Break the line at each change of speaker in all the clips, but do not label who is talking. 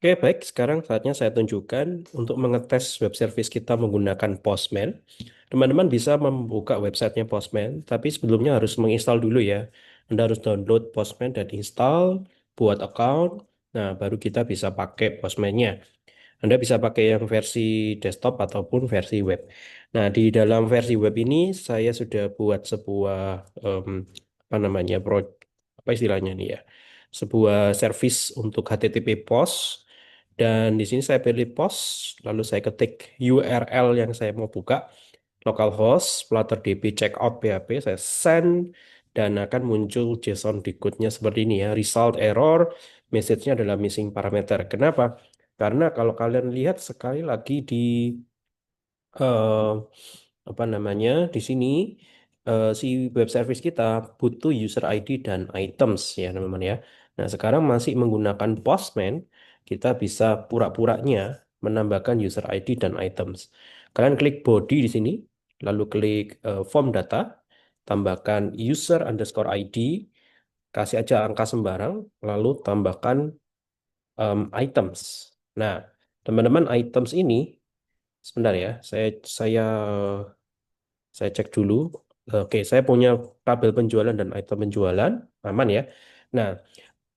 Oke, baik. Sekarang saatnya saya tunjukkan untuk mengetes web service kita menggunakan Postman. Teman-teman bisa membuka websitenya Postman, tapi sebelumnya harus menginstal dulu ya. Anda harus download Postman dan install, buat account. Nah, baru kita bisa pakai Postman-nya. Anda bisa pakai yang versi desktop ataupun versi web. Nah, di dalam versi web ini saya sudah buat sebuah em, apa namanya, apa istilahnya nih ya, sebuah service untuk HTTP POST. Dan di sini saya pilih POST, lalu saya ketik URL yang saya mau buka, localhost, FlutterDB checkout PHP, saya send, dan akan muncul JSON berikutnya seperti ini ya. Result error, message-nya adalah missing parameter. Kenapa? Karena kalau kalian lihat sekali lagi di eh, apa namanya di sini si web service kita butuh user ID dan items ya teman-teman ya. Nah sekarang masih menggunakan Postman, kita bisa pura-puranya menambahkan user ID dan items. Kalian klik body di sini, lalu klik form data, tambahkan user underscore ID, kasih aja angka sembarang, lalu tambahkan items. Nah, teman-teman items ini sebentar ya, saya cek dulu. Oke, saya punya tabel penjualan dan item penjualan, aman ya. Nah,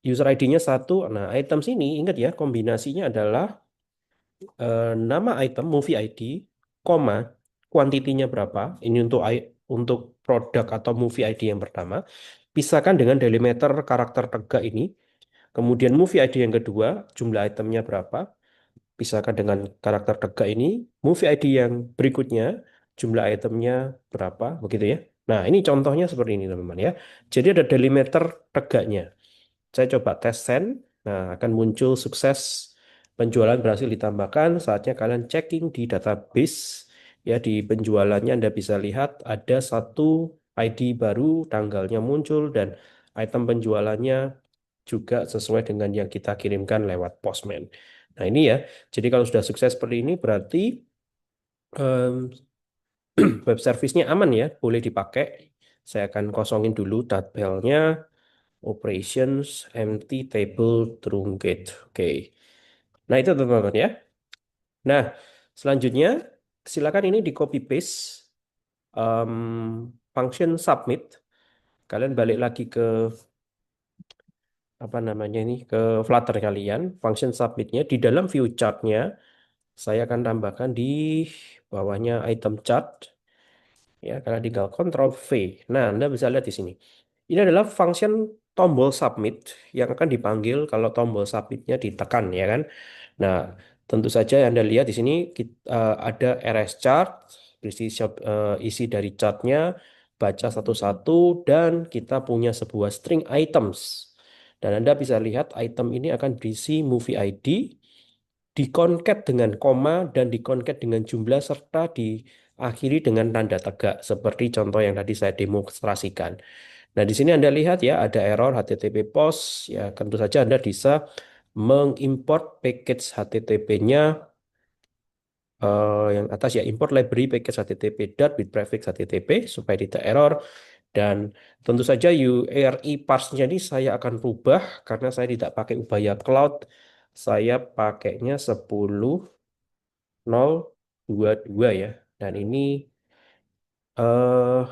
user ID-nya satu. Nah, items ini ingat ya, kombinasinya adalah nama item, movie ID, koma, kuantitinya berapa. Ini untuk produk atau movie ID yang pertama. Pisahkan dengan delimiter karakter tegak ini. Kemudian movie ID yang kedua, jumlah itemnya berapa. Pisahkan dengan karakter tegak ini, movie ID yang berikutnya, jumlah itemnya berapa, begitu ya. Nah, ini contohnya seperti ini, teman-teman ya. Jadi ada delimiter tegaknya. Saya coba tes send. Nah, akan muncul sukses penjualan berhasil ditambahkan. Saatnya kalian checking di database. Ya, di penjualannya Anda bisa lihat ada satu ID baru, tanggalnya muncul, dan item penjualannya juga sesuai dengan yang kita kirimkan lewat Postman. Nah, ini ya. Jadi kalau sudah sukses seperti ini berarti em, web service-nya aman ya, boleh dipakai. Saya akan kosongin dulu tabelnya. Operations empty table truncate. Oke. Nah, itu teman-teman ya. Nah, selanjutnya silakan ini di copy paste function submit. Kalian balik lagi ke apa namanya ini ke Flutter kalian, function submitnya di dalam view chartnya saya akan tambahkan di bawahnya item chart ya, karena tinggal Ctrl V. Nah, Anda bisa lihat di sini. Ini adalah function tombol submit yang akan dipanggil kalau tombol submitnya ditekan ya kan. Nah, tentu saja yang Anda lihat di sini ada RS chart, isi dari chartnya, baca satu-satu, dan kita punya sebuah string items. Dan Anda bisa lihat item ini akan berisi movie ID, dikoncat dengan koma, dan dikoncat dengan jumlah, serta diakhiri dengan tanda tegak, seperti contoh yang tadi saya demonstrasikan. Nah, di sini Anda lihat ya, ada error HTTP POST. Ya, tentu saja Anda bisa mengimport package HTTP-nya yang atas ya, import library package HTTP dot with prefix HTTP supaya tidak error. Dan tentu saja URI parse-nya ini saya akan rubah karena saya tidak pakai Ubaya Cloud. Saya pakainya 10.022 ya. Dan ini eh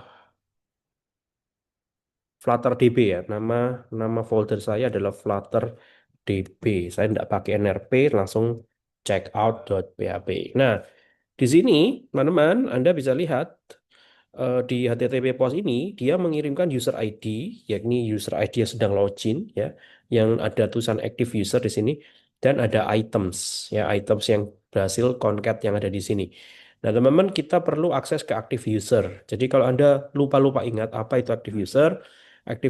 Flutter DB ya. Nama folder saya adalah Flutter DB. Saya tidak pakai NRP, langsung checkout.php. Nah, di sini, teman-teman, Anda bisa lihat di HTTP POST ini dia mengirimkan user ID, yakni user ID yang sedang login ya, yang ada tulisan active user di sini, dan ada items ya, items yang berhasil concat yang ada di sini. Nah, teman-teman, kita perlu akses ke active user. Jadi kalau Anda lupa-lupa ingat apa itu active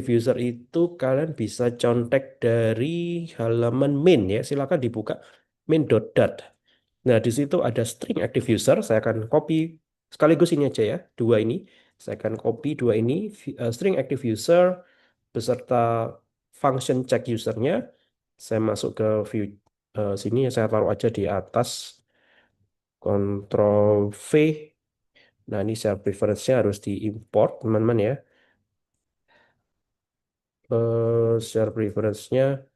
user itu kalian bisa contek dari halaman main ya. Silakan dibuka main.dat. Nah, di situ ada string active user. Saya akan copy sekaligus ini aja ya, dua ini. Saya akan copy dua ini, string active user beserta function check usernya. Saya masuk ke view sini, saya taruh aja di atas, Ctrl V. Nah, ini share preference-nya harus diimport, teman-teman ya. Share preference-nya,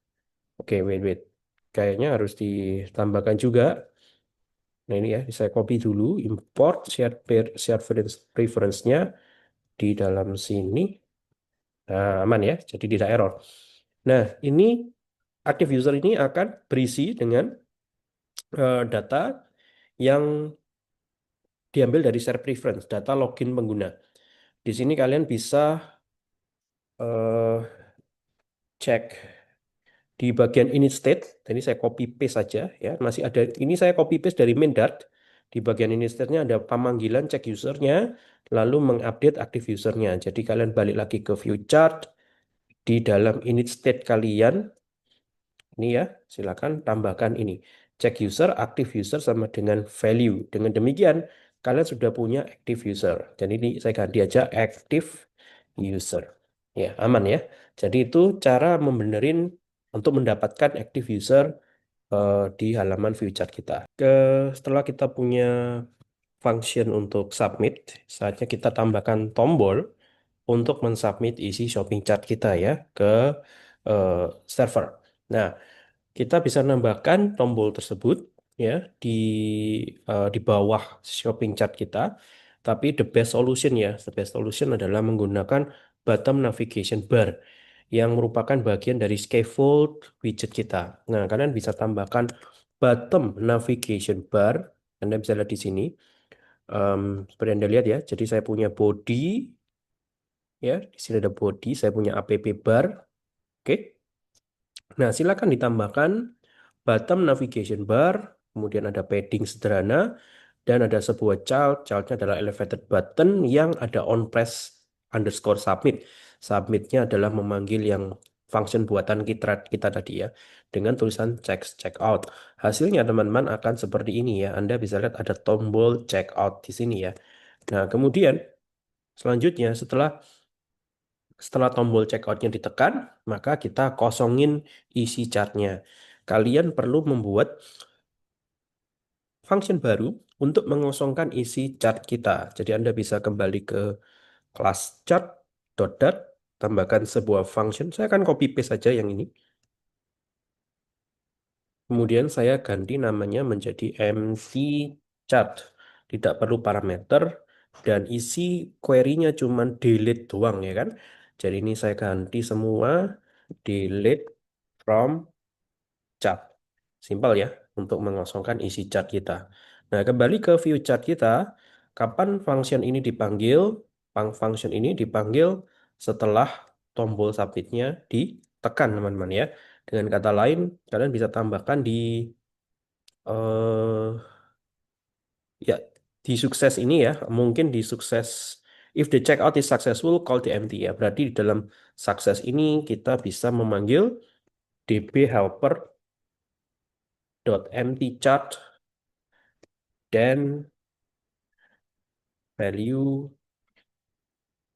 oke, wait, wait. kayaknya harus ditambahkan juga. Nah ini ya, saya copy dulu, import share preference-nya di dalam sini. Nah, aman ya, jadi tidak error. Nah, ini active user ini akan berisi dengan data yang diambil dari share preference, data login pengguna. Di sini kalian bisa eh, cek di bagian init state. Jadi saya copy paste saja ya. Masih ada ini saya copy paste dari main Dart. Di bagian init state-nya ada pemanggilan cek usernya, lalu mengupdate active usernya. Jadi kalian balik lagi ke view chart di dalam init state kalian. Ini ya, silakan tambahkan ini. Cek user, active user sama dengan value. Dengan demikian, kalian sudah punya active user. Dan ini saya ganti aja active user. Ya, aman ya. Jadi itu cara membenerin untuk mendapatkan active user di halaman view chart kita. Setelah kita punya function untuk submit, saatnya kita tambahkan tombol untuk mensubmit isi shopping chart kita ya ke eh, server. Nah, kita bisa nambahkan tombol tersebut ya di di bawah shopping chart kita. Tapi the best solution ya, the best solution adalah menggunakan bottom navigation bar yang merupakan bagian dari scaffold widget kita. Nah, kalian bisa tambahkan bottom navigation bar. Anda bisa lihat di sini. Seperti Anda lihat ya. Jadi saya punya body ya, di sini ada body, saya punya app bar. Oke. Nah, silakan ditambahkan bottom navigation bar, kemudian ada padding sederhana, dan ada sebuah child. Childnya adalah elevated button yang ada on press underscore submit. Submitnya adalah memanggil yang function buatan kita tadi ya, dengan tulisan check out. Hasilnya teman-teman akan seperti ini ya. Anda bisa lihat ada tombol check out di sini ya. Nah, kemudian selanjutnya setelah tombol checkoutnya ditekan, maka kita kosongin isi chartnya. Kalian perlu membuat function baru untuk mengosongkan isi chart kita. Jadi Anda bisa kembali ke kelas chart.dart, tambahkan sebuah function. Saya akan copy paste saja yang ini. Kemudian saya ganti namanya menjadi empty chart. Tidak perlu parameter dan isi query-nya cuma delete doang ya kan. Jadi ini saya ganti semua delete from chart. Simpel ya untuk mengosongkan isi chart kita. Nah, kembali ke view chart kita. Kapan function ini dipanggil? Function ini dipanggil setelah tombol submitnya ditekan, teman-teman ya. Dengan kata lain, kalian bisa tambahkan di eh ya di sukses ini ya. Mungkin di sukses if the checkout is successful, call the empty ya. Berarti di dalam sukses ini kita bisa memanggil db helper dot empty chart dan value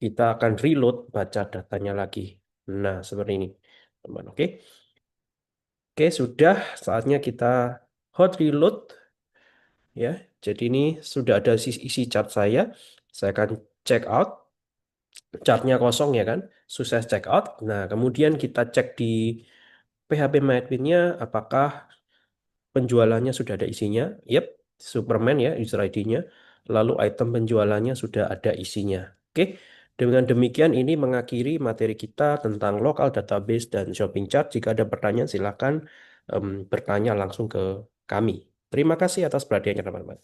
kita akan reload baca datanya lagi. Nah, seperti ini, teman. Oke, oke, sudah saatnya kita hot reload ya. Jadi ini sudah ada isi chart saya. Saya akan check out, chartnya kosong ya kan, sukses check out. Nah, kemudian kita cek di PHP MyAdmin-nya apakah penjualannya sudah ada isinya. Yep, Superman ya user ID-nya. Lalu item penjualannya sudah ada isinya. Oke, dengan demikian ini mengakhiri materi kita tentang local database dan shopping chart. Jika ada pertanyaan silakan bertanya langsung ke kami. Terima kasih atas perhatiannya teman-teman.